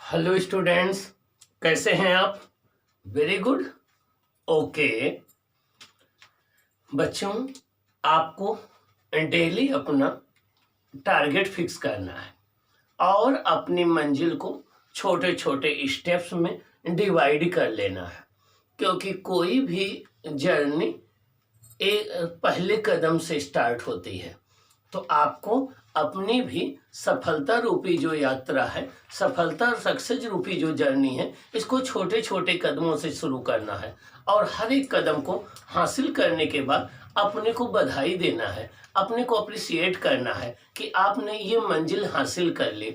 Hello students, कैसे हैं आप? Very good. ओके बच्चों, आपको डेली अपना टारगेट फिक्स करना है और अपनी मंजिल को छोटे छोटे स्टेप्स में डिवाइड कर लेना है, क्योंकि कोई भी जर्नी एक पहले कदम से स्टार्ट होती है। तो आपको अपनी भी सफलता रूपी जो यात्रा है, सफलता और सक्सेस रूपी जो जर्नी है, इसको छोटे छोटे कदमों से शुरू करना है और हर एक कदम को हासिल करने के बाद अपने को बधाई देना है, अपने को अप्रिशिएट करना है कि आपने ये मंजिल हासिल कर ली।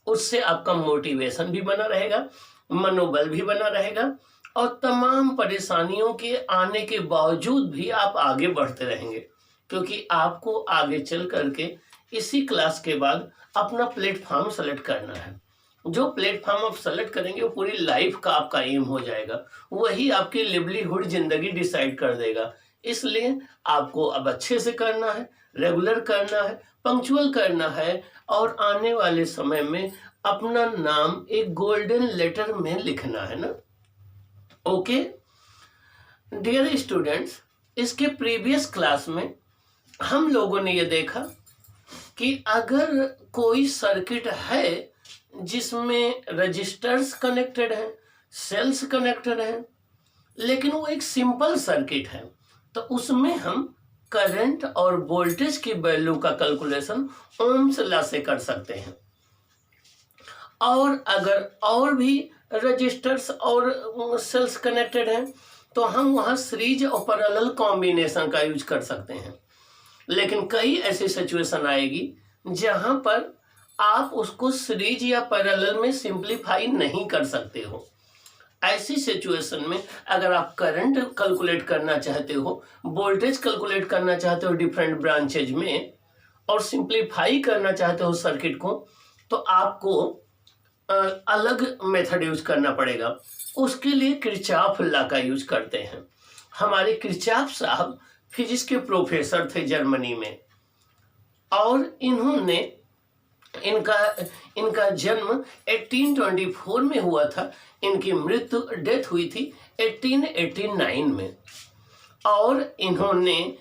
उससे आपका मोटिवेशन भी बना रहेगा, मनोबल भी बना रहेगा और तमाम परेशानियों के आने के बावजूद भी आप आगे बढ़ते रहेंगे, क्योंकि आपको आगे चल करके इसी क्लास के बाद अपना प्लेटफॉर्म सेलेक्ट करना है। जो प्लेटफॉर्म आप सेलेक्ट करेंगे वो पूरी लाइफ का आपका एम हो जाएगा, वही आपकी लिवलीहुड जिंदगी डिसाइड कर देगा। इसलिए आपको अब अच्छे से करना है, रेगुलर करना है, पंक्चुअल करना है और आने वाले समय में अपना नाम एक गोल्डन लेटर में लिखना है ना। ओके डियर स्टूडेंट्स, इसके प्रीवियस क्लास में हम लोगों ने ये देखा कि अगर कोई सर्किट है जिसमें रजिस्टर्स कनेक्टेड हैं, सेल्स कनेक्टेड हैं, लेकिन वो एक सिंपल सर्किट है, तो उसमें हम करंट और वोल्टेज की वैल्यू का कैलकुलेशन ओम्स लॉ से कर सकते हैं। और अगर और भी रजिस्टर्स और सेल्स कनेक्टेड हैं तो हम वहाँ सीरीज और पैरेलल कॉम्बिनेशन का यूज कर सकते हैं। लेकिन कई ऐसी सिचुएशन आएगी जहां पर आप उसको सीरीज या पैरेलल में सिंपलीफाई नहीं कर सकते हो। ऐसी सिचुएशन में अगर आप करंट कैलकुलेट करना चाहते हो, वोल्टेज कैलकुलेट करना चाहते हो डिफरेंट ब्रांचेज में और सिंपलीफाई करना चाहते हो सर्किट को, तो आपको अलग मेथड यूज करना पड़ेगा। उसके लिए किरचॉफ लॉ का यूज करते हैं। हमारे किरचॉफ साहब फिजिक्स के प्रोफेसर थे जर्मनी में, और इन्होंने इनका जन्म 1824 में हुआ था। इनकी मृत्यु डेथ हुई थी 1889 में। और इन्होंने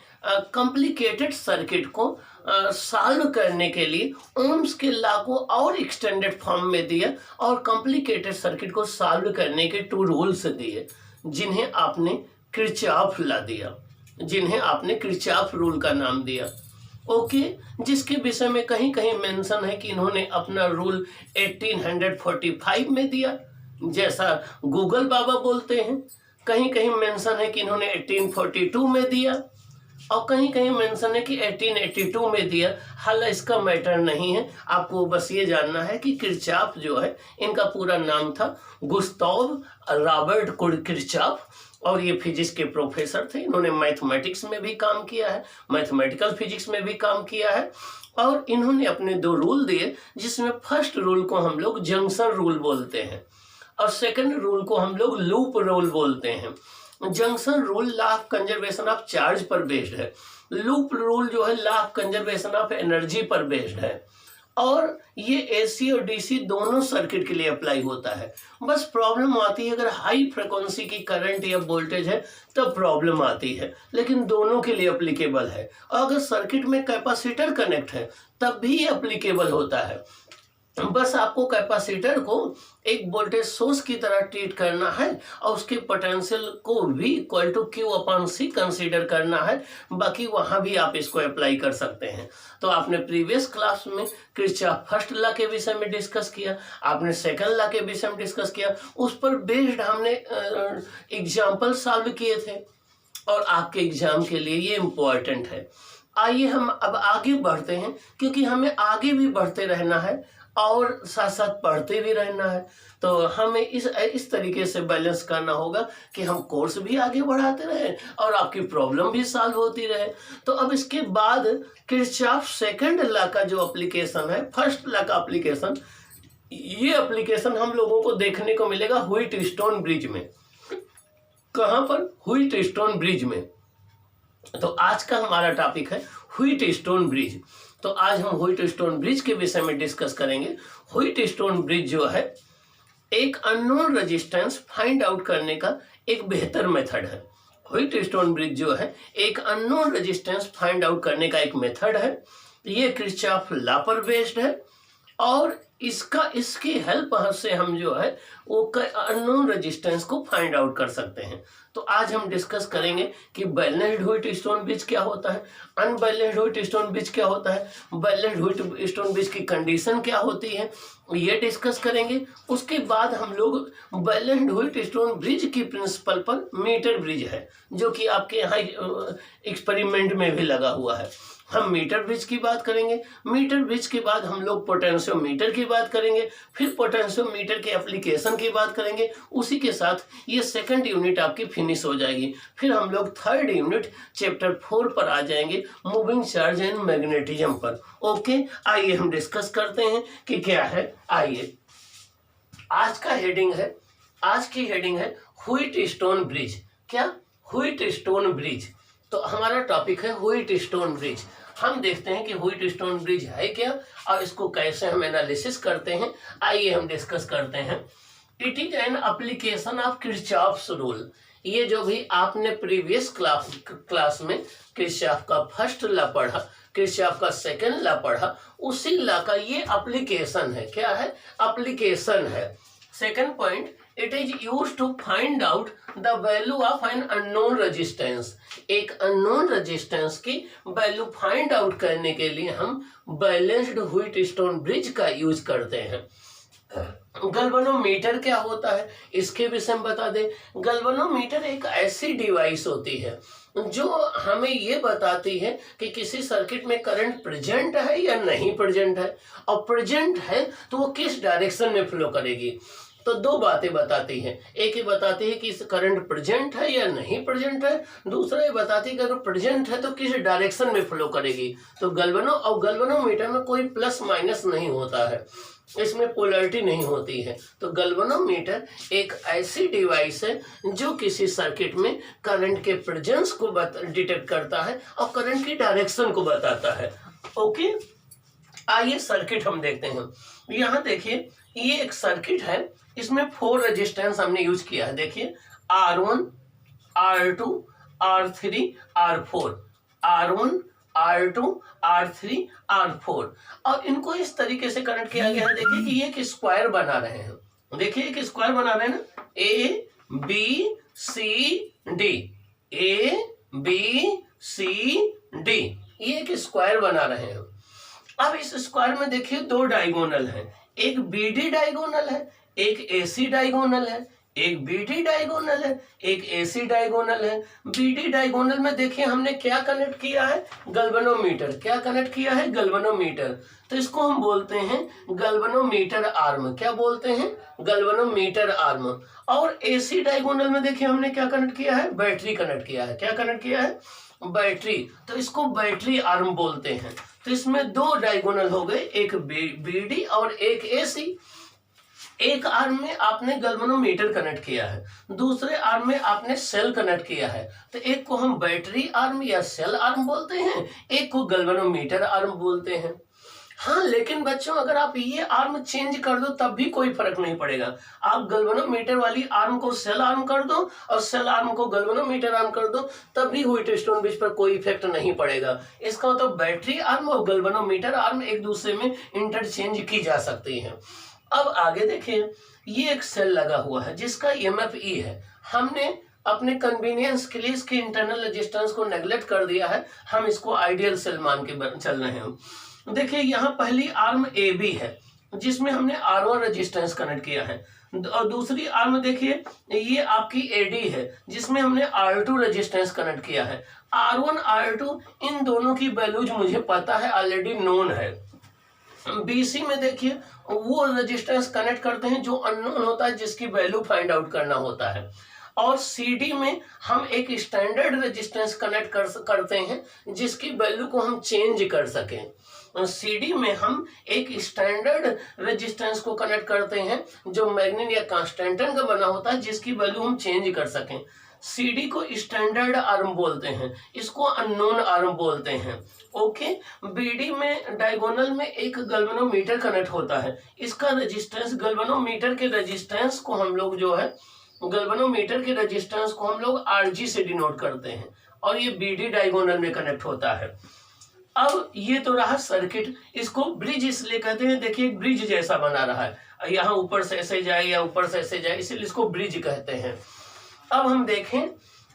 कॉम्प्लिकेटेड सर्किट को सॉल्व करने के लिए ओम्स के लॉ को और एक्सटेंडेड फॉर्म में दिया और कॉम्प्लिकेटेड सर्किट को सॉल्व करने के 2 रूल्स दिए, जिन्हें आपने किरचॉफ लॉ दिया, जिन्हें आपने किरचॉफ रूल का नाम दिया। ओके जिसके विषय में कहीं कहीं मेंशन है कि इन्होंने अपना रूल 1845 में दिया, जैसा गूगल बाबा बोलते हैं। कहीं कहीं मेंशन है कि इन्होंने 1842 में दिया और कहीं कहीं मेंशन है कि 1882 में दिया। हालांकि इसका मैटर नहीं है, आपको बस ये जानना है कि किरचॉफ जो है, इनका पूरा नाम था गुस्ताव रॉबर्ट किरचॉफ, और ये फिजिक्स के प्रोफेसर थे। इन्होंने मैथमेटिक्स में भी काम किया है, मैथमेटिकल फिजिक्स में भी काम किया है। और इन्होंने अपने 2 रूल दिए, जिसमें फर्स्ट रूल को हम लोग जंक्शन रूल बोलते हैं और सेकंड रूल को हम लोग लूप रूल बोलते हैं। Junction rule law of conservation of charge पर बेस्ड है, लूप रूल जो है law of conservation of energy पर बेस्ड है, और ये एसी और डीसी दोनों सर्किट के लिए अप्लाई होता है। बस प्रॉब्लम आती है अगर हाई फ्रिक्वेंसी की करंट या वोल्टेज है तब प्रॉब्लम आती है, लेकिन दोनों के लिए अप्लीकेबल है। और अगर सर्किट में कैपेसिटर कनेक्ट है तब भी अप्लीकेबल होता है। बस आपको कैपेसिटर को एक वोल्टेज सोर्स की तरह ट्रीट करना है और उसके पोटेंशियल को भी इक्वल टू Q/C कंसीडर करना है। बाकी वहां भी आप इसको अप्लाई कर सकते हैं। तो आपने प्रीवियस क्लास में किरचॉफ फर्स्ट लॉ के विषय में डिस्कस किया, आपने सेकंड लॉ के विषय में डिस्कस किया, उस पर बेस्ड हमने एग्जाम्पल सॉल्व किए थे और आपके एग्जाम के लिए ये इम्पोर्टेंट है। आइए हम अब आगे बढ़ते हैं, क्योंकि हमें आगे भी बढ़ते रहना है और साथ साथ पढ़ते भी रहना है। तो हमें इस तरीके से बैलेंस करना होगा कि हम कोर्स भी आगे बढ़ाते रहें और आपकी प्रॉब्लम भी सॉल्व होती रहे। तो अब इसके बाद किरचॉफ सेकंड लॉ का जो एप्लीकेशन है, फर्स्ट लॉ का एप्लीकेशन, ये एप्लीकेशन हम लोगों को देखने को मिलेगा व्हीटस्टोन ब्रिज में। कहाँ पर? व्हीटस्टोन ब्रिज में। तो आज का हमारा टॉपिक है व्हीटस्टोन ब्रिज। तो आज हम व्हीटस्टोन ब्रिज के विषय में डिस्कस करेंगे। व्हीटस्टोन ब्रिज जो है एक अननोन रेजिस्टेंस फाइंड आउट करने का एक बेहतर मेथड है। व्हीटस्टोन ब्रिज जो है एक अननोन रेजिस्टेंस फाइंड आउट करने का एक मेथड है। ये किरचॉफ लॉ पर बेस्ड है और इसकी हेल्प से हम जो है वो अननोन रेजिस्टेंस को फाइंड आउट कर सकते हैं। तो आज हम डिस्कस करेंगे कि बैलेंस्ड व्हीटस्टोन ब्रिज क्या होता है, अनबैलेंस्ड व्हीटस्टोन ब्रिज क्या होता है, बैलेंस्ड व्हीटस्टोन ब्रिज की कंडीशन क्या होती है, ये डिस्कस करेंगे। उसके बाद हम लोग बैलेंस्ड व्हीटस्टोन ब्रिज की प्रिंसिपल पर मीटर ब्रिज है जो कि आपके यहाँ एक्सपेरिमेंट में भी लगा हुआ है, हम मीटर ब्रिज की बात करेंगे। मीटर ब्रिज के बाद हम लोग पोटेंशियोमीटर की बात करेंगे, फिर पोटेंशियोमीटर के एप्लीकेशन की बात करेंगे। उसी के साथ ये सेकंड यूनिट आपकी फिनिश हो जाएगी। फिर हम लोग थर्ड यूनिट चैप्टर 4 पर आ जाएंगे, मूविंग चार्ज एंड मैग्नेटिज्म पर। ओके, आइए हम डिस्कस करते हैं कि क्या है। आइए, आज की हेडिंग है व्हीटस्टोन ब्रिज। क्या? Wheatstone bridge. तो हमारा टॉपिक है व्हीटस्टोन ब्रिज। हम देखते हैं कि व्हीटस्टोन ब्रिज है क्या और इसको कैसे हम एनालिसिस करते हैं। आइए हम डिस्कस करते हैं। It is an application of Kirchhoff's rule. ये जो भी आपने प्रीवियस क्लास में किरचॉफ का फर्स्ट लॉ पढ़ा, किरचॉफ का सेकंड लॉ पढ़ा, उसी लॉ का ये एप्लीकेशन है। क्या है? एप्लीकेशन है। Second point, it is use to find out the value of an unknown resistance. एक अननोन रेजिस्टेंस की वैल्यू फाइंड आउट करने के लिए हम बैलेंस्ड व्हीटस्टोन ब्रिज का यूज करते हैं। गैल्वेनोमीटर क्या होता है इसके विषय में बता दें। गैल्वेनोमीटर एक ऐसी डिवाइस होती है जो हमें ये बताती है कि किसी सर्किट में करंट प्रेजेंट है या नहीं प्रेजेंट है, और प्रेजेंट है तो वो किस डायरेक्शन में फ्लो करेगी। तो दो बातें बताती है, एक ये बताती है कि करंट प्रेजेंट है या नहीं प्रेजेंट है, दूसरा ये बताती है कि अगर प्रेजेंट है तो किस डायरेक्शन में फ्लो करेगी। तो गैल्वेनोमीटर में कोई प्लस माइनस नहीं होता है, इसमें पोलैरिटी नहीं होती है। तो गैल्वेनोमीटर एक ऐसी डिवाइस है जो किसी सर्किट में करंट के प्रेजेंस को डिटेक्ट करता है और करंट की डायरेक्शन को बताता है। ओके, आइए सर्किट हम देखते हैं। यहाँ देखिए, ये एक सर्किट है, इसमें 4 रेजिस्टेंस हमने यूज किया है। देखिए, R1, R2, R3, R4, R1, R2, R3, R4, और इनको इस तरीके से कनेक्ट किया गया है। देखिए कि ये एक स्क्वायर बना रहे हैं। देखिए एक स्क्वायर बना रहे हैं ना, A B C D, A B C D, ये एक स्क्वायर बना रहे हैं। अब इस स्क्वायर में देखिए 2 डायगोनल हैं, एक BD डायगोनल है, एक AC डायगोनल है, एक BD डायगोनल है, एक AC डायगोनल है। BD डायगोनल में देखिए हमने क्या कनेक्ट किया है, गैल्वेनोमीटर। क्या कनेक्ट किया है? गैल्वेनोमीटर। तो इसको हम बोलते हैं गैल्वेनोमीटर आर्म। क्या बोलते हैं? Galvanometer arm. और AC डायगोनल में देखिए हमने क्या कनेक्ट किया है, बैटरी कनेक्ट किया है। क्या कनेक्ट किया है? बैटरी। तो इसको बैटरी आर्म बोलते हैं। तो इसमें 2 डायगोनल हो गए, एक BD और एक AC। एक आर्म में आपने गैल्वेनोमीटर कनेक्ट किया है, दूसरे आर्म में आपने सेल कनेक्ट किया है। तो एक को हम बैटरी आर्म या सेल आर्म बोलते हैं, एक को गैल्वेनोमीटर आर्म बोलते हैं। हाँ, लेकिन बच्चों अगर आप ये आर्म चेंज कर दो तब भी कोई फर्क नहीं पड़ेगा। आप गैल्वेनोमीटर वाली आर्म को सेल आर्म कर दो और सेल आर्म को गैल्वेनोमीटर आर्म कर दो, तब भी व्हीटस्टोन ब्रिज पर कोई इफेक्ट नहीं पड़ेगा। इसका मतलब बैटरी आर्म और गैल्वेनोमीटर आर्म एक दूसरे में इंटरचेंज की जा सकती है। अब आगे देखिए, ये एक सेल लगा हुआ है जिसका EMF E है। हमने अपने कन्वीनियंस के लिए इसके इंटरनल रेजिस्टेंस को नेग्लेक्ट कर दिया है, हम इसको आइडियल सेल मान के चल रहे हैं। देखिए यहाँ पहली आर्म AB है जिसमें हमने R1 रेजिस्टेंस कनेक्ट किया है, और दूसरी आर्म देखिए ये आपकी AD है जिसमें हमने R2 रेजिस्टेंस कनेक्ट किया है। R1 R2 इन दोनों की वैल्यूज मुझे पता है, ऑलरेडी नोन है। BC में देखिए वो रेजिस्टेंस कनेक्ट करते हैं जो अननोन होता है, जिसकी वैल्यू फाइंड आउट करना होता है। और CD में हम एक स्टैंडर्ड रेजिस्टेंस कनेक्ट करते हैं जिसकी वैल्यू को हम चेंज कर सकें। CD में हम एक स्टैंडर्ड रेजिस्टेंस को कनेक्ट करते हैं जो मैग्नेट या कांस्टेंटन का बना होता है, जिसकी वैल्यू हम चेंज कर सकें। CD को स्टैंडर्ड आर्म बोलते हैं, इसको अननोन आर्म बोलते हैं। ओके। बीडी में डायगोनल में एक गैल्वेनोमीटर कनेक्ट होता है। इसका रेजिस्टेंस, गैल्वेनोमीटर के रेजिस्टेंस को हम लोग जो है, गैल्वेनोमीटर के रेजिस्टेंस को हम लोग आरजी से डिनोट करते हैं, और ये बीडी डायगोनल में कनेक्ट होता है। अब ये तो रहा सर्किट, इसको ब्रिज इसलिए कहते हैं, देखिए ब्रिज जैसा बना रहा है, यहाँ ऊपर से ऐसे जाए या ऊपर से ऐसे जाए, इसलिए इसको ब्रिज कहते हैं। अब हम देखें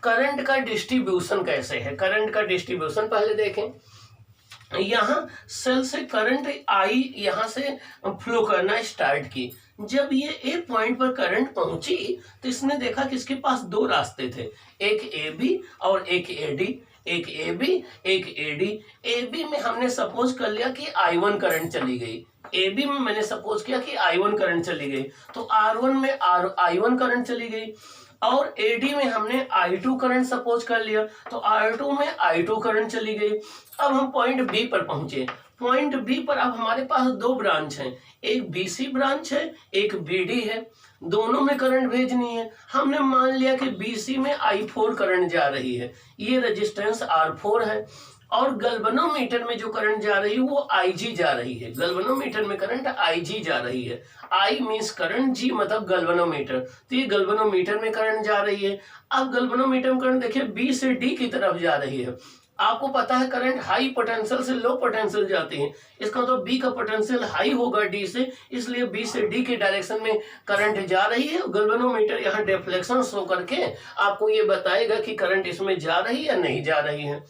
करंट का डिस्ट्रीब्यूशन कैसे है। करंट का डिस्ट्रीब्यूशन पहले देखें। यहाँ सेल से करंट आई यहाँ से फ्लो करना स्टार्ट की। जब ये एक पॉइंट पर करंट पहुंची तो इसने देखा कि इसके पास दो रास्ते थे, एक ए बी और एक ए डी। एक ए बी एक ए डी। ए बी में हमने सपोज कर लिया कि I1 करंट चली गई। ए बी में मैंने सपोज किया कि I1 करंट चली गई, तो R1 में I1 करंट चली गई, और AD में हमने I2 करंट सपोज कर लिया, तो R2 में I2 करंट चली गई। अब हम पॉइंट बी पर पहुंचे। पॉइंट बी पर अब हमारे पास दो ब्रांच हैं, एक BC ब्रांच है, एक BD है, दोनों में करंट भेजनी है। हमने मान लिया कि BC में I4 करंट जा रही है, ये रेजिस्टेंस R4 है, और गैल्वेनोमीटर में जो करंट जा रही है वो IG जा रही है। गैल्वेनोमीटर में करंट IG जा रही है। I मीन्स करंट, G मतलब गैल्वेनोमीटर, तो ये गैल्वेनोमीटर में करंट जा रही है। अब गैल्वेनोमीटर में करंट देखिए B से D की तरफ जा रही है। आपको पता है करंट हाई पोटेंशियल से लो पोटेंशियल जाती है, इसका मतलब B का पोटेंशियल हाई होगा D से, इसलिए B से D के डायरेक्शन में करंट जा रही है। गैल्वेनोमीटर यहाँ डिफ्लेक्शन शो करके आपको ये बताएगा कि करंट इसमें जा रही है या नहीं जा रही है।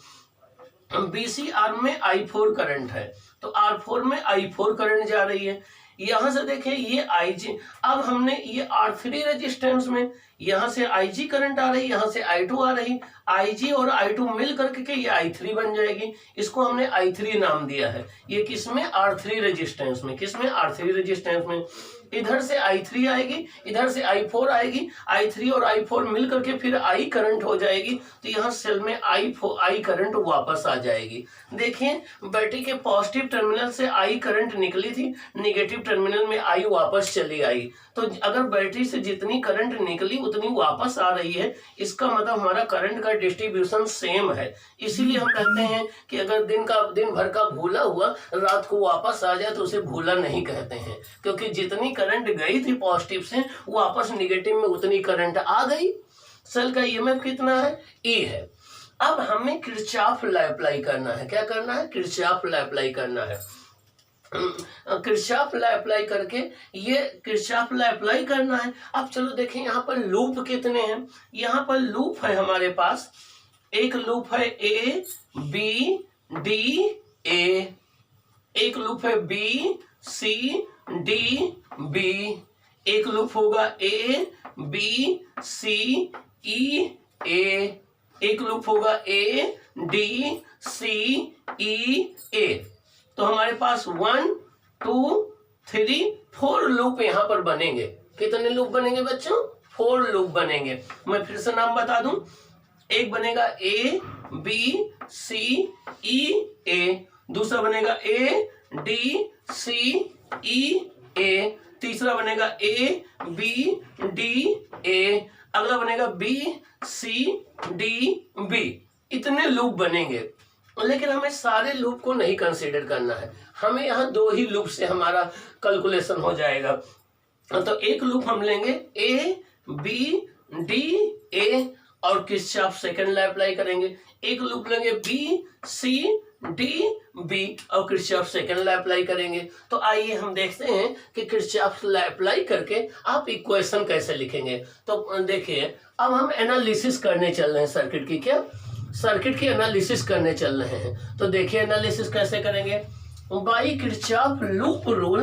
BC आर्म में I4 करंट है, तो R4 में I4 करंट जा रही है। यहां से देखें ये IG, अब हमने ये R3 रेजिस्टेंस में यहां से IG करंट आ रही, यहां से I2 आ रही, IG और I2 मिल करके के ये I3 बन जाएगी। इसको हमने I3 नाम दिया है। ये किसमें? R3 रेजिस्टेंस में। किसमें? R3 रेजिस्टेंस में। इधर से I3 आएगी, इधर से I4 आएगी, I3 और I4 मिल करके फिर I करंट हो जाएगी, तो यहाँ सेल में I करंट वापस आ जाएगी। देखिए बैटरी के पॉजिटिव टर्मिनल से I करंट निकली थी, निगेटिव टर्मिनल में I वापस चली आई। तो अगर बैटरी से जितनी करंट निकली उतनी वापस आ रही है, इसका मतलब हमारा करंट का डिस्ट्रीब्यूशन सेम है। इसीलिए हम कहते हैं कि अगर दिन भर का भूला हुआ रात को वापस आ जाए तो उसे भूला नहीं कहते हैं, क्योंकि जितनी करंट गई थी पॉजिटिव से वापस निगेटिव में उतनी करंट आ गई। सेल का ईएमएफ कितना है? E है। अब हमें किरचॉफ लॉ अप्लाई करना है। क्या करना है? किरचॉफ लॉ अप्लाई करना है। किरचॉफ लॉ अप्लाई करके ये किरचॉफ लॉ अप्लाई करना है। अब चलो देखें यहाँ पर लूप कितने हैं। यहाँ पर लूप है हमारे पास, एक लूप है A B D A, एक लूप है B C D B, एक लूप होगा A B C E A, एक लूप होगा A D C E A। तो हमारे पास 1 2 3 4 लूप यहाँ पर बनेंगे। कितने लूप बनेंगे बच्चों? 4 लूप बनेंगे। मैं फिर से नाम बता दूं, एक बनेगा A B C E A, दूसरा बनेगा A D C E A, तीसरा बनेगा A B D A, अगला बनेगा B C D B। इतने लूप बनेंगे, लेकिन हमें सारे लूप को नहीं कंसीडर करना है। हमें यहाँ 2 ही लूप से हमारा कैलकुलेशन हो जाएगा। तो एक लूप हम लेंगे A B D A और किरचॉफ सेकंड लॉ अप्लाई करेंगे। एक लूप लेंगे B C D B और किरचॉफ सेकंड लॉ अप्लाई करेंगे। तो आइए हम देखते हैं कि किरचॉफ लॉ अप्लाई करके आप इक्वेशन कैसे लिखेंगे। तो देखिए अब हम एनालिसिस करने चल रहे हैं सर्किट की। क्या? सर्किट की एनालिसिस करने चल रहे हैं। तो देखिए एनालिसिस कैसे करेंगे। By Kirchhoff loop rule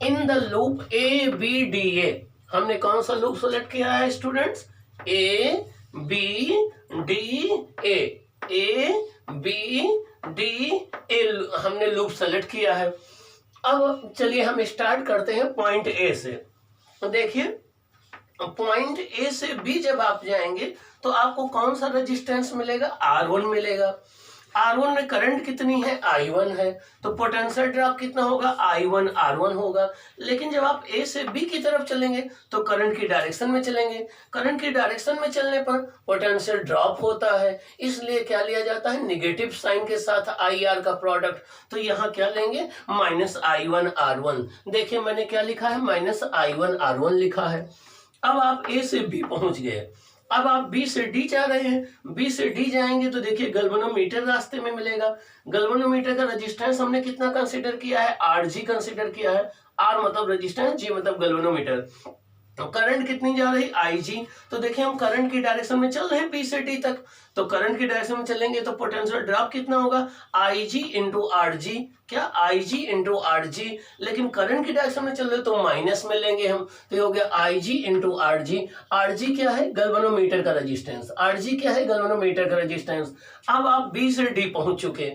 in the loop A B D A। हमने कौन सा लूप सेलेक्ट किया है students? A B D A, A B D A हमने लूप सेलेक्ट किया है। अब चलिए हम स्टार्ट करते हैं पॉइंट A से। तो देखिए पॉइंट A से B जब आप जाएंगे तो आपको कौन सा रेजिस्टेंस मिलेगा? R1 मिलेगा। R1 में करंट कितनी है, I1 है, तो पोटेंशियल ड्रॉप कितना होगा, I1 R1 होगा। लेकिन जब आप A से B की तरफ चलेंगे तो करंट की डायरेक्शन में चलेंगे, करंट की डायरेक्शन में चलने पर पोटेंशियल ड्रॉप होता है, इसलिए क्या लिया जाता है, निगेटिव साइन के साथ IR का प्रोडक्ट। तो यहाँ क्या लेंगे, -I1 R1। देखिए मैंने क्या लिखा है, -I1 R1 लिखा है। अब आप A से B पहुंच गए, अब आप B से D जा रहे हैं, B से D जाएंगे तो देखिए गैल्वेनोमीटर रास्ते में मिलेगा। गैल्वेनोमीटर का रेजिस्टेंस हमने कितना कंसीडर किया है, Rg कंसीडर किया है। R मतलब रेजिस्टेंस, G मतलब गैल्वेनोमीटर। तो करंट कितनी जा रही, Ig। तो देखिए हम करंट की डायरेक्शन में चल रहे हैं B से D तक, तो करंट की डायरेक्शन में चलेंगे तो पोटेंशियल ड्रॉप कितना होगा, Ig इंटू Rg। क्या, Ig इंटू Rg। लेकिन करंट की डायरेक्शन में चल रहे तो माइनस में लेंगे हम, तो ये हो गया Ig इंटू Rg। Rg क्या है, गैल्वेनोमीटर का रेजिस्टेंस। Rg क्या है, गैल्वेनोमीटर का रेजिस्टेंस। अब आप B से D पहुंच चुके,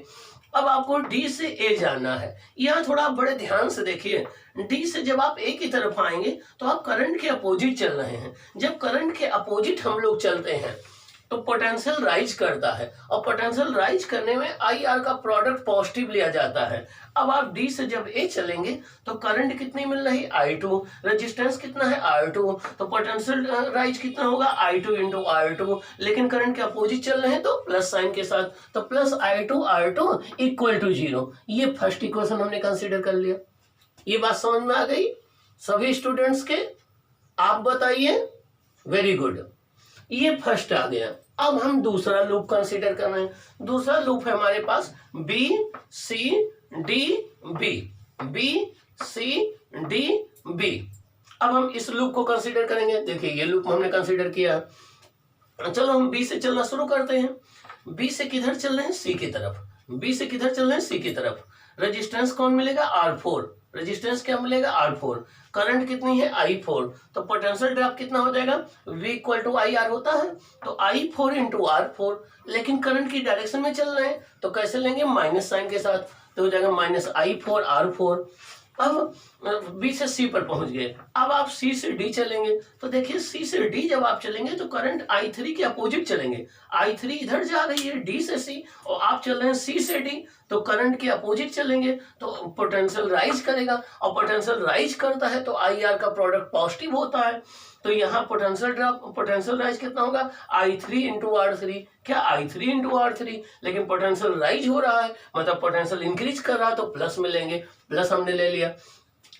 अब आपको D से A जाना है। यहाँ थोड़ा बड़े ध्यान से देखिए, D से जब आप A की तरफ आएंगे तो आप करंट के अपोजिट चल रहे हैं। जब करंट के अपोजिट हम लोग चलते हैं तो पोटेंशियल राइज करता है, और पोटेंशियल राइज करने में IR का प्रोडक्ट पॉजिटिव लिया जाता है। अब आप D से जब A चलेंगे तो करंट कितनी मिल रही, I2, रेजिस्टेंस कितना है, R2, तो पोटेंशियल राइज कितना होगा, I2 इंटू R2। लेकिन करंट के अपोजिट चल रहे हैं तो प्लस साइन के साथ, तो plus I2 R2 equal to 0। ये फर्स्ट इक्वेशन हमने कंसिडर कर लिया। ये बात समझ में आ गई सभी स्टूडेंट्स के, आप बताइए। वेरी गुड, ये फर्स्ट आ गया। अब हम दूसरा लूप कंसीडर कर रहे हैं। दूसरा लूप है हमारे पास B C D B, B C D B। अब हम इस लूप को कंसीडर करेंगे। देखिए ये लूप हमने कंसीडर किया, चलो हम B से चलना शुरू करते हैं। B से किधर चल रहे हैं, C की तरफ। B से किधर चल रहे हैं, C की तरफ। रेजिस्टेंस कौन मिलेगा, R4। रेजिस्टेंस क्या मिलेगा, R4। करंट कितनी है, I4। तो पोटेंशियल ड्रॉप कितना हो जाएगा, V इक्वल टू IR होता है, तो I4 इंटू R4। लेकिन करंट की डायरेक्शन में चल रहे हैं तो कैसे लेंगे, माइनस साइन के साथ, तो हो जाएगा -I4 R4। अब B से C पर पहुंच गए, अब आप C से D चलेंगे। तो देखिए C से D जब आप चलेंगे तो करंट I3 के अपोजिट चलेंगे। I3 इधर जा रही है D से C, और आप चल रहे हैं C से D, तो करंट के अपोजिट चलेंगे तो पोटेंशियल राइज करेगा, और पोटेंशियल राइज करता है तो IR का प्रोडक्ट पॉजिटिव होता है। तो यहाँ पोटेंशियल ड्रॉप, पोटेंशियल राइज कितना होगा, I3 इंटू R3। क्या, I3 इंटू R3। लेकिन पोटेंशियल राइज हो रहा है मतलब पोटेंशियल इंक्रीज कर रहा है तो प्लस में लेंगे, प्लस हमने ले लिया।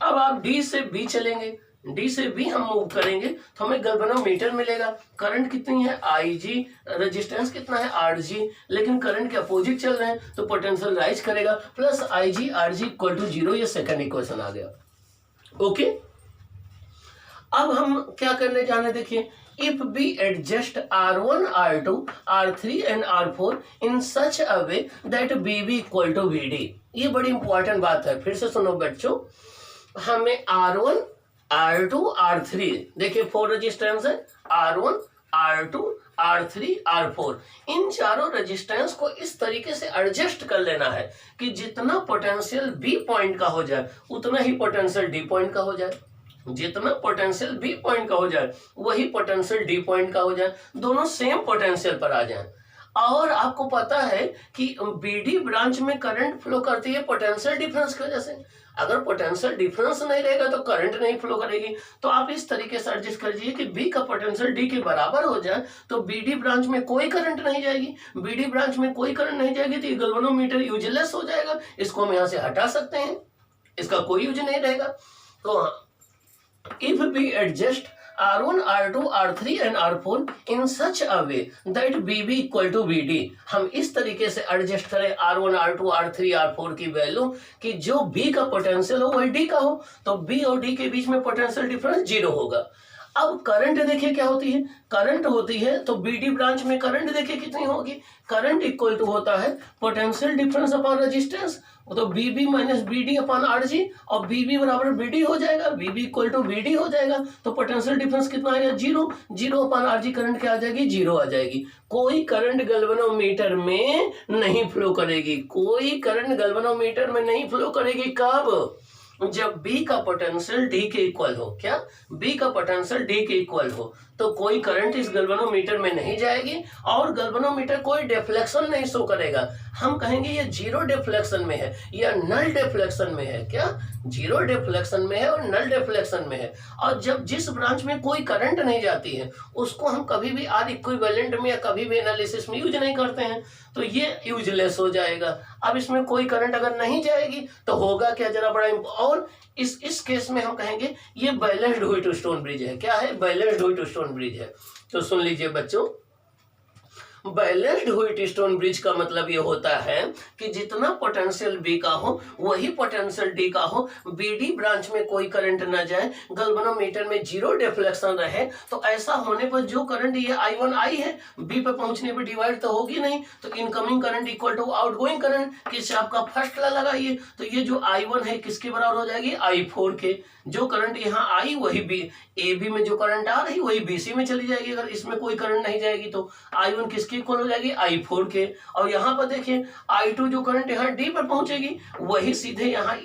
अब आप D से B चलेंगे, D से B हम मूव करेंगे तो हमें गैल्वेनोमीटर मिलेगा। करंट कितनी है, Ig, रेजिस्टेंस कितना है, Rg। लेकिन करंट के अपोजिट चल रहे हैं तो पोटेंशियल राइज करेगा, plus Ig Rg equal to 0। ये सेकंड इक्वेशन आ गया। ओके, अब हम क्या करने जा रहे हैं, देखिए, if we adjust R1 R2 R3 and R4 in such a way that BB equal to BD। ये बड़ी इंपॉर्टेंट बात है, फिर से सुनो बच्चों। हमें R1 R2 R3, देखिए 4 रेजिस्टेंस है, R1 R2 R3 R4। इन चारों रेजिस्टेंस को इस तरीके से एडजस्ट कर लेना है कि जितना पोटेंशियल B पॉइंट का हो जाए उतना ही पोटेंशियल D पॉइंट का हो जाए। जितना पोटेंशियल B पॉइंट का हो जाए वही पोटेंशियल D पॉइंट का हो जाए, दोनों सेम पोटेंशियल पर आ जाएं। और आपको पता है कि BD ब्रांच में करंट फ्लो करती है पोटेंशियल डिफरेंस की वजह से। अगर पोटेंशियल डिफरेंस नहीं रहेगा तो करंट नहीं फ्लो करेगी। तो आप इस तरीके से एडजस्ट कर दीजिए कि B का पोटेंशियल D के बराबर हो जाए, तो BD ब्रांच में कोई करंट नहीं जाएगी। BD ब्रांच में कोई करंट नहीं जाएगी तो ये गैल्वेनोमीटर यूजलेस हो जाएगा, इसको हम यहाँ से हटा सकते हैं, इसका कोई यूज नहीं रहेगा। तो if we adjust R1, R2, R3 and R4 in such a way that BB equal to BD, हम इस तरीके से एडजस्ट करें R1, R2, R3, R4 की वैल्यू कि जो B का पोटेंशियल हो वही D का हो, तो B और D के बीच में पोटेंशियल डिफरेंस 0 होगा। अब करंट देखिए क्या होती है, करंट होती है तो BD ब्रांच में करंट देखिए कितनी होगी, करंट इक्वल टू होता है पोटेंशियल डिफरेंस अपॉन रेजिस्टेंस, तो BB minus BD upon RG, और BB बराबर BD हो जाएगा, BB इक्वल टू BD हो जाएगा। तो पोटेंशियल डिफरेंस कितना आएगा, 0, 0 अपॉन RG करंट क्या आ जाएगी, 0 आ जाएगी। कोई करंट गैल्वेनोमीटर में नहीं फ्लो करेगी, कोई करंट गैल्वेनोमीटर में नहीं फ्लो करेगी। कब, जब B का पोटेंशियल D के इक्वल हो। क्या, B का पोटेंशियल D के इक्वल हो। तो कोई करंट इस गैल्वेनोमीटर में नहीं जाएगी और गैल्वेनोमीटर कोई डिफ्लेक्शन नहीं शो करेगा। हम कहेंगे ये जीरो डिफ्लेक्शन में है या नल डिफ्लेक्शन में है। क्या? जीरो डिफ्लेक्शन में है और नल डिफ्लेक्शन में है। और जब जिस ब्रांच में कोई करंट नहीं जाती है उसको हम कभी भी आर इक्विवेलेंट में या कभी भी एनालिसिस में यूज नहीं करते हैं, तो ये यूजलेस हो जाएगा। अब इसमें कोई करंट अगर नहीं जाएगी तो होगा क्या, जरा बड़ा और इस केस में हम कहेंगे ये बैलेंस्ड व्हीट स्टोन ब्रिज है। क्या है? बैलेंस्ड व्हीट स्टोन ब्रिज है। तो सुन लीजिए बच्चों, बैलेंस्ड व्हीट स्टोन ब्रिज का मतलब ये होता है कि जितना पोटेंशियल बी का हो वही पोटेंशियल डी का हो, बीडी ब्रांच में कोई करंट ना जाए, गैल्वेनोमीटर में जीरो डिफ्लेक्शन रहे। तो ऐसा होने पर जो करंट ये I1 आई है बी पे पहुंचने पर डिवाइड तो होगी नहीं, तो incoming current equal to outgoing current. किससे? आपका फर्स्ट ला लगाइए, तो ये जो I1 है किसके बराबर हो जाएगी? I4 के। जो करंट यहाँ आई वही बी ए बी में जो करंट आ रही वही BC में चली जाएगी। अगर इसमें कोई करंट नहीं जाएगी तो I1 किसकी इक्वल हो जाएगी? I4 के। और यहाँ पर देखिए I2 जो करंट यहाँ D पर पहुंचेगी वही सीधे यहाँ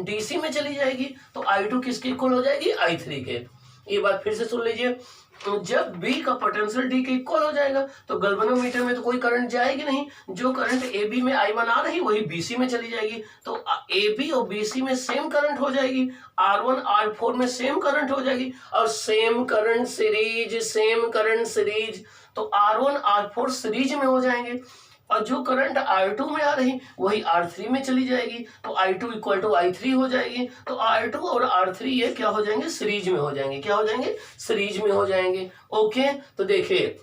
DC में चली जाएगी, तो I2 किसकी इक्वल हो जाएगी? I3 के। ये बात फिर से सुन लीजिए, जब B का पोटेंशियल D के इक्वल हो जाएगा तो गैल्वेनोमीटर में तो कोई करंट जाएगी नहीं। जो करंट AB में I1 आ रही वही BC में चली जाएगी, तो AB और BC में सेम करंट हो जाएगी, R1 R4 में सेम करंट हो जाएगी। और सेम करंट सीरीज, तो R1 R4 सीरीज में हो जाएंगे। और जो करंट R2 में आ रही वही R3 में चली जाएगी, तो I2 इक्वल टू I3 हो जाएगी। तो R2 और R3 ये क्या हो जाएंगे? सीरीज में हो जाएंगे। क्या हो जाएंगे? सीरीज में हो जाएंगे। ओके, तो देखिए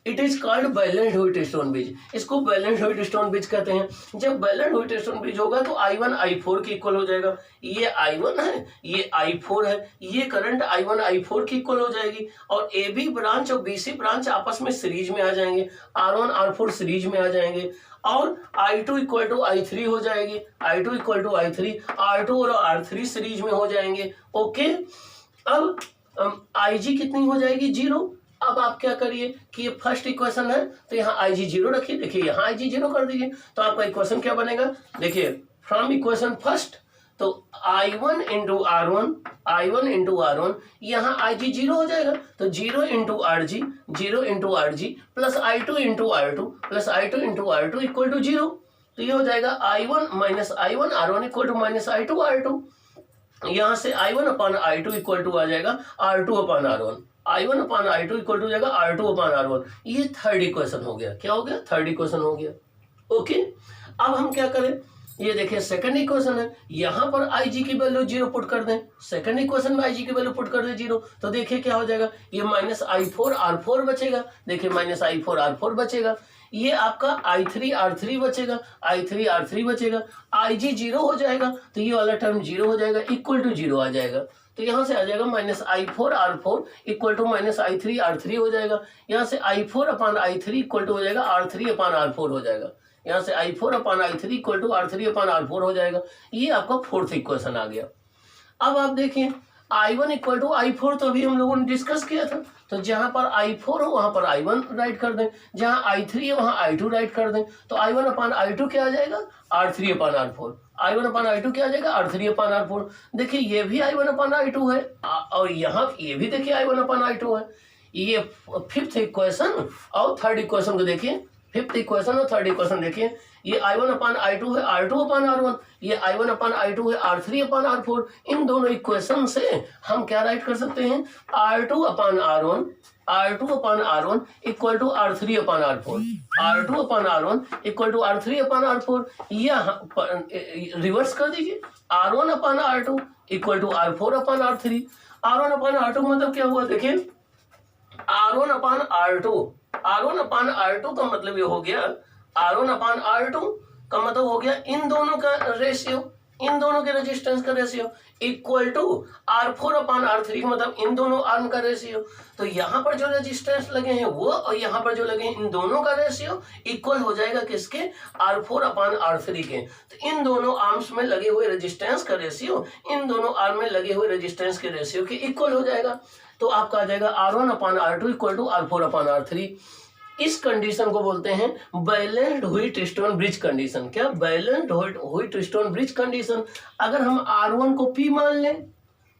it is called balanced Wheatstone bridge. इसको बैलेंस्ड व्हीट स्टोन ब्रिज कहते हैं। जब बैलेंस्ड व्हीट स्टोन ब्रिज होगा तो I1 I4 के इक्वल हो जाएगा। ये I1 है, ये I4 है, ये करंट I1 I4 की इक्वल हो जाएगी। और AB ब्रांच और BC ब्रांच आपस में सीरीज में आ जाएंगे, R1 R4 सीरीज में आ जाएंगे। और I2 इक्वल टू I3 हो जाएगी, I2 equal to I3, R2 और R3 सीरीज में हो जाएंगे। ओके, अब IG कितनी हो जाएगी? जीरो। अब आप क्या करिए कि ये फर्स्ट इक्वेशन है तो यहाँ IG जीरो रखिए। देखिए यहाँ IG जीरो कर दीजिए तो आपका इक्वेशन क्या बनेगा? देखिए फ्रॉम इक्वेशन फर्स्ट, तो I1 इंटू R1 यहाँ IG जीरो हो जाएगा, तो 0 into RG plus I2 into R2 equal to 0। तो ये हो जाएगा I1 minus I1 R1 equal to minus I2 R2। यहाँ से I1 upon I2 equal to आ जाएगा R2 upon R1। I1 upon I2 equal to जाएगा R2 अपान R1। ये third equation हो गया। क्या हो गया? थर्ड इक्वेशन हो गया। ओके, अब हम क्या करें? ये देखिए सेकंड इक्वेशन है, यहाँ पर IG की वैल्यू 0 पुट कर दें। सेकंड इक्वेशन में IG की वैल्यू पुट कर दें 0, तो देखिए क्या हो जाएगा? ये माइनस I4 R4 बचेगा। देखिए माइनस I4 R4 बचेगा। ये आपका I3 R3 बचेगा, IG 0 हो जाएगा, तो ये वाला टर्म 0 हो जाएगा, इक्वल टू 0 आ जाएगा। तो यहाँ से आ जाएगा minus I4 R4 equal to minus I3 R3 हो जाएगा। यहाँ से I4 upon I3 equal to हो जाएगा R3 अपान R4 हो जाएगा। यहाँ से I4 upon I3 equal to R3 upon R4 हो जाएगा। ये आपका फोर्थ इक्वेशन आ गया। अब आप देखिए I1 इक्वल टू I4 तो अभी हम लोगों ने डिस्कस किया था, तो जहां पर I4 हो वहां पर I1 राइट कर दें, जहां I3 है वहां I2 राइट कर दें। तो I1 अपान I2 क्या आ जाएगा? R3 upon R4। I1 अपान I2 क्या आ जाएगा? R3 upon R4। देखिए ये भी I1 अपान I2 है और यहाँ ये भी देखिए I1 अपान I2 है। ये फिफ्थ इक्वेशन और थर्ड इक्वेशन को देखिए, फिफ्थ इक्वेशन और थर्ड इक्वेशन देखिए। ये I1 अपान I2 है R2 अपान R1, ये I1 अपान I2 है R3 अपान R4। इन दोनों इक्वेशन से हम क्या राइट कर सकते हैं? R2 upon R1 equal to R3 upon R4, R2 upon R1 equal to R3 upon R4। यह रिवर्स कर दीजिए, R1 upon R2 equal to R4 upon R3। R1 upon R2 मतलब क्या हुआ? देखिए R1 अपान R2 का मतलब ये हो गया, R1 अपान R2 का मतलब हो गया इन दोनों का रेशियो, इन दोनों के रेजिस्टेंस का ratio equal to R4 upon R3 मतलब इन दोनों आर्म का रेशियो। तो यहाँ पर जो रेजिस्टेंस लगे हैं वो और यहाँ पर जो लगे हैं इन दोनों का रेशियो इक्वल हो जाएगा किसके? R4 अपान R3 के। तो इन दोनों आर्म्स में लगे हुए रेजिस्टेंस का रेशियो इन दोनों आर्म में लगे हुए रेजिस्टेंस के रेशियो के इक्वल हो जाएगा। तो आपका आ जाएगा R1 upon R2 equal to R4 upon R3। इस कंडीशन को बोलते हैं balanced Wheatstone bridge condition. क्या? Balanced Wheatstone bridge condition. अगर हम R1 को P मान लें,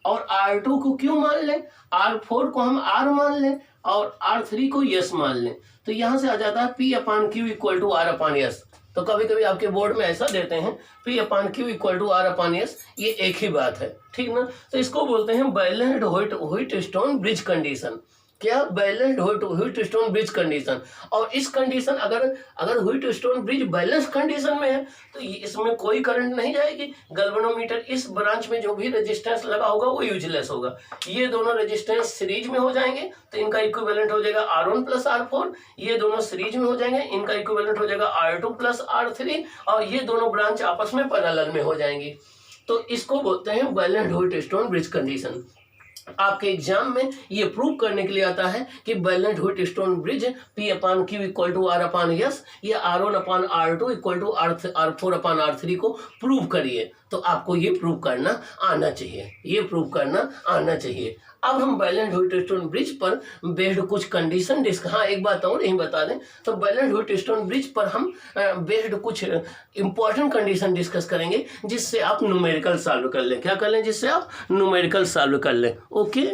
और R2 को क्यों मान लें, R4 को हम R मान लें और R3 को यस मान लें, तो यहां से आ जाता है P/Q इक्वल टू R/S। तो कभी कभी आपके बोर्ड में ऐसा देते हैं P/Q इक्वल टू R/S, ये एक ही बात है, ठीक ना। तो इसको बोलते हैं बैलेंस्ड व्हीटस्टोन ब्रिज कंडीशन। क्या, बैलेंस्ड व्हीटस्टोन ब्रिज कंडीशन। और इस कंडीशन अगर व्हीटस्टोन ब्रिज बैलेंस कंडीशन में है तो इसमें कोई करंट नहीं जाएगी। गैल्वेनोमीटर इस ब्रांच में जो भी रेजिस्टेंस लगा होगा वो यूजलेस होगा। ये दोनों रेजिस्टेंस सीरीज में हो जाएंगे तो इनका इक्विवेलेंट हो जाएगा R1 प्लस R4। ये दोनों सीरीज में हो जाएंगे, इनका इक्विवेलेंट हो जाएगा R2 प्लस R3 और ये दोनों ब्रांच आपस में पैरेलल में हो जाएंगी। तो इसको बोलते हैं बैलेंस्ड व्हीटस्टोन ब्रिज कंडीशन। आपके एग्जाम में ये प्रूव करने के लिए आता है कि balanced Wheatstone bridge P/Q equal to R/S, ये R1/R2 इक्वल टू R4/R3 को प्रूव करिए। तो आपको ये प्रूव करना आना चाहिए, ये प्रूव करना आना चाहिए। अब हम बैलेंस्ड व्हीटस्टोन ब्रिज पर बेस्ड कुछ कंडीशन हाँ एक बात और यही बता दें, तो बैलेंस्ड व्हीटस्टोन ब्रिज पर हम बेस्ड कुछ इंपॉर्टेंट कंडीशन डिस्कस करेंगे जिससे आप न्यूमेरिकल सॉल्व कर लें। क्या कर लें, जिससे आप न्यूमेरिकल सॉल्व कर लें। ओके।